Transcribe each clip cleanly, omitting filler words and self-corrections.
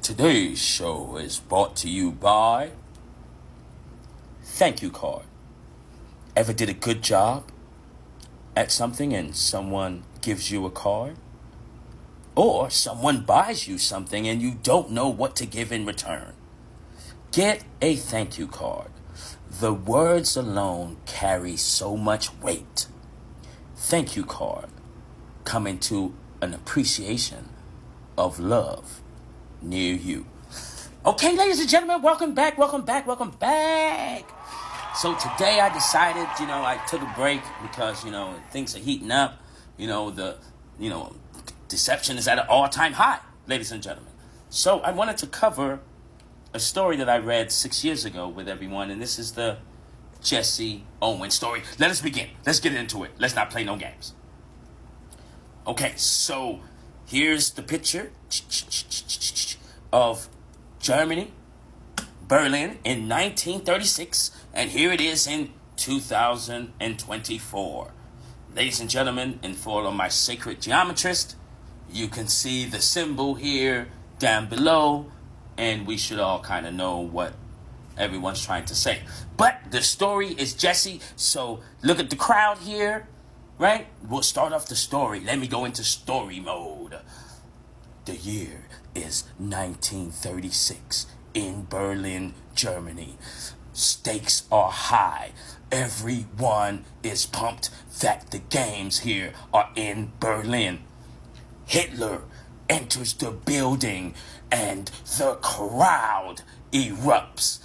Today's show is brought to you by Thank You Card. Ever did a good job at something and someone gives you a card? Or someone buys you something and you don't know what to give in return? Get a thank you card. The words alone carry so much weight. Thank you card. Coming to an appreciation of love near you. Okay, ladies and gentlemen, welcome back. So today I decided, I took a break because, things are heating up. Deception is at an all-time high, ladies and gentlemen. So I wanted to cover a story that I read 6 years ago with everyone, and this is the Jesse Owens story. Let us begin. Let's get into it. Let's not play no games. Okay, so here's the picture of Germany, Berlin in 1936, and here it is in 2024. Ladies and gentlemen, and for all of my sacred geometrists, you can see the symbol here down below, and we should all kind of know what everyone's trying to say. But the story is Jesse, so look at the crowd here, right? We'll start off the story. Let me go into story mode. The year is 1936 in Berlin, Germany. Stakes are high. Everyone is pumped that the games here are in Berlin. Hitler enters the building and the crowd erupts.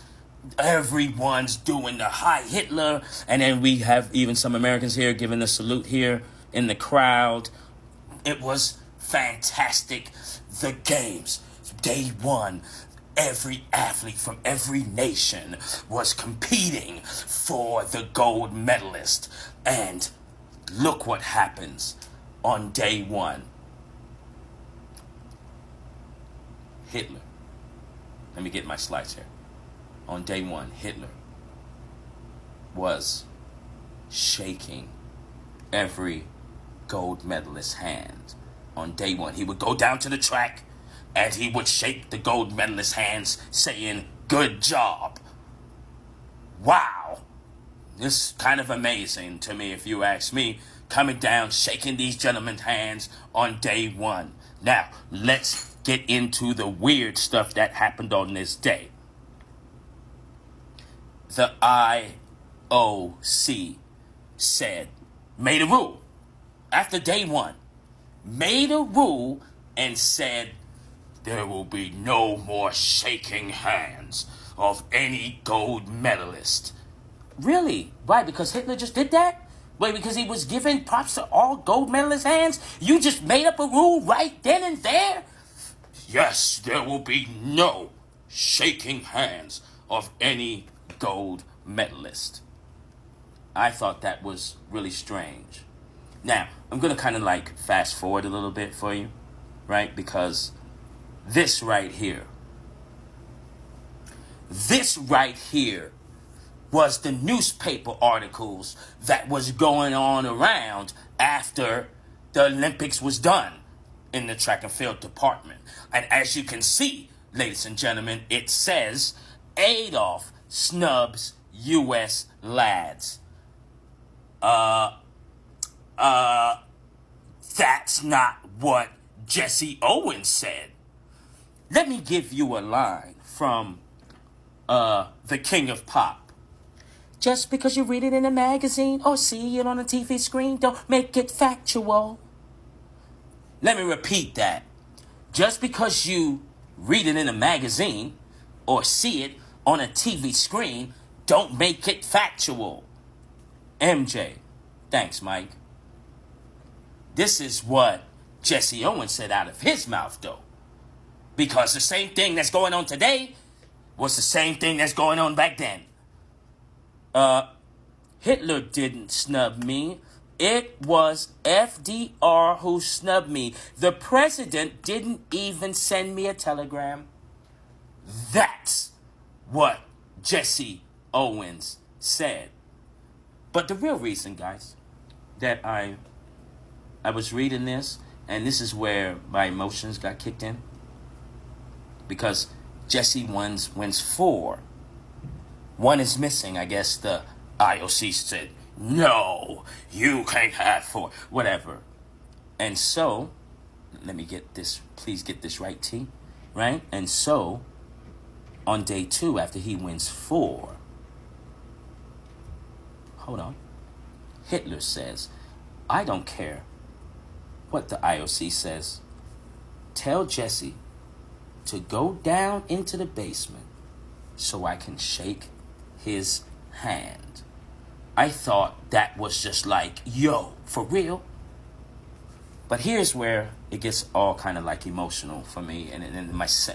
Everyone's doing the Hi Hitler, and then we have even some Americans here giving the salute here in the crowd. It was fantastic. The games, day one, every athlete from every nation was competing for the gold medalist. And look what happens on day one. Hitler. Let me get my slides here. On day one, Hitler was shaking every gold medalist's hand. On day one, he would go down to the track and he would shake the gold medalist's hands, saying, "Good job." Wow. This is kind of amazing to me, if you ask me, coming down, shaking these gentlemen's hands on day one. Now, let's get into the weird stuff that happened on this day. The IOC made a rule after day one, made a rule and said there will be no more shaking hands of any gold medalist. Really? Why? Because Hitler just did that? Wait, because he was giving props to all gold medalist hands? You just made up a rule right then and there? Yes, there will be no shaking hands of any gold medalist. I thought that was really strange. Now, I'm going to kind of fast forward a little bit for you, right? Because this right here was the newspaper articles that was going on around after the Olympics was done in the track and field department. And as you can see, ladies and gentlemen, it says Adolf snubs U.S. lads. That's not what Jesse Owens said. Let me give you a line from the King of Pop. Just because you read it in a magazine or see it on a TV screen, don't make it factual. Let me repeat that. Just because you read it in a magazine or see it on a TV screen, don't make it factual. MJ. Thanks, Mike. This is what Jesse Owens said out of his mouth, though. Because the same thing that's going on today was the same thing that's going on back then. Hitler didn't snub me. It was FDR who snubbed me. The president didn't even send me a telegram. That's what Jesse Owens said. But the real reason, guys, that I was reading this, and this is where my emotions got kicked in. because Jesse wins 4. 1 is missing. I guess the IOC said, no, you can't have 4. Whatever. And so, let me get this, please get this right, T. Right? And so, on day 2, after he wins 4, hold on, Hitler says, I don't care what the IOC says. Tell Jesse to go down into the basement so I can shake his hand. I thought that was just like, yo, for real? But here's where it gets all kind of like emotional for me, and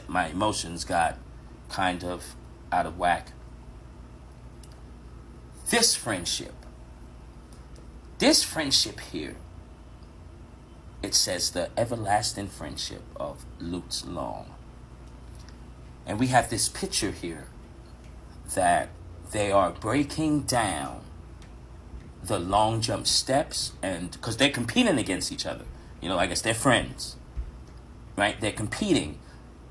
my emotions got kind of out of whack. This friendship here, it says the everlasting friendship of Lutz Long. And we have this picture here that they are breaking down the long jump steps, and because they're competing against each other. I guess they're friends, right? They're competing.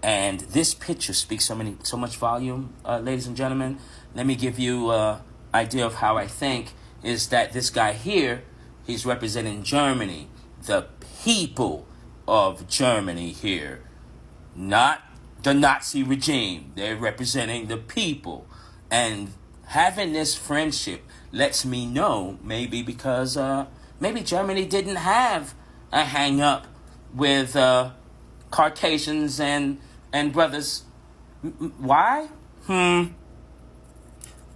And this picture speaks so much volume, ladies and gentlemen. Let me give you an idea of how I think is that this guy here, he's representing Germany, the people of Germany here, not the Nazi regime. They're representing the people. And having this friendship lets me know, maybe because maybe Germany didn't have a hang up with Caucasians and brothers. Why?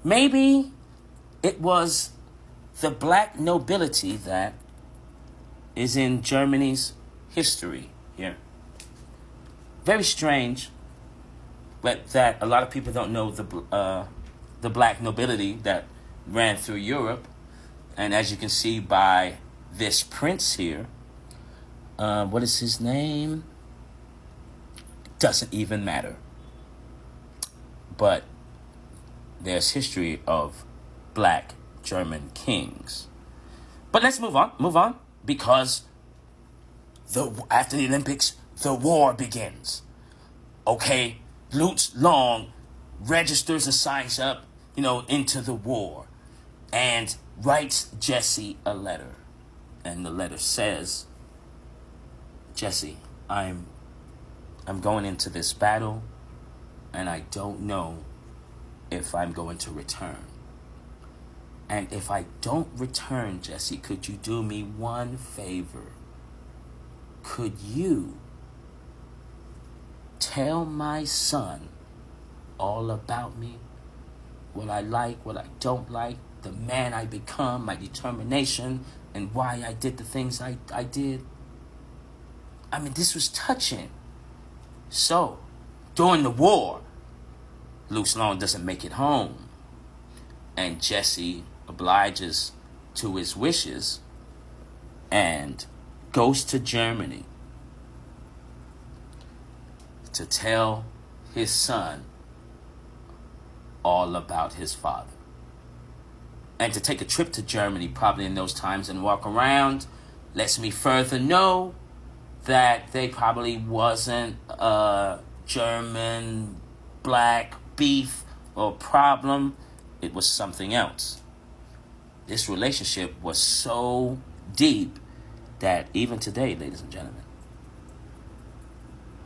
Maybe it was the black nobility that is in Germany's history here. Very strange, but that a lot of people don't know the black nobility that ran through Europe. And as you can see by this prince here, what is his name? Doesn't even matter. But there's history of black German kings. But let's move on, because after the Olympics, the war begins. Okay, Lutz Long registers and signs up, into the war, and writes Jesse a letter. And the letter says, Jesse, I'm going into this battle, and I don't know if I'm going to return. And if I don't return, Jesse, could you do me one favor? Could you tell my son all about me? What I like, what I don't like, the man I become, my determination, and why I did the things I did. I mean, this was touching. So, during the war, Lutz Long doesn't make it home. And Jesse obliges to his wishes and goes to Germany to tell his son all about his father. And to take a trip to Germany probably in those times and walk around lets me further know that they probably wasn't a German black beef or problem. It was something else. This relationship was so deep that even today, ladies and gentlemen,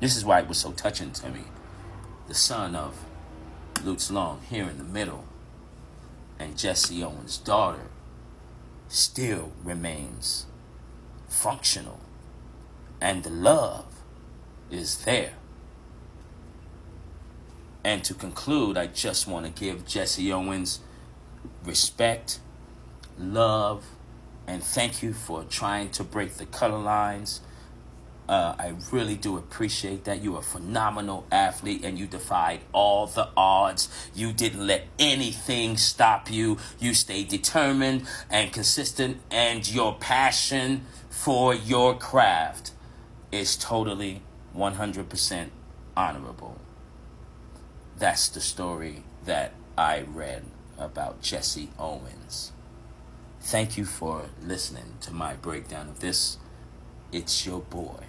this is why it was so touching to me. The son of Lutz Long here in the middle, and Jesse Owens' daughter still remains functional, and the love is there. And to conclude, I just want to give Jesse Owens respect, love, and thank you for trying to break the color lines. I really do appreciate that. You're a phenomenal athlete, and you defied all the odds. You didn't let anything stop you. You stayed determined and consistent, and your passion for your craft is totally 100% honorable. That's the story that I read about Jesse Owens. Thank you for listening to my breakdown of this. It's your boy,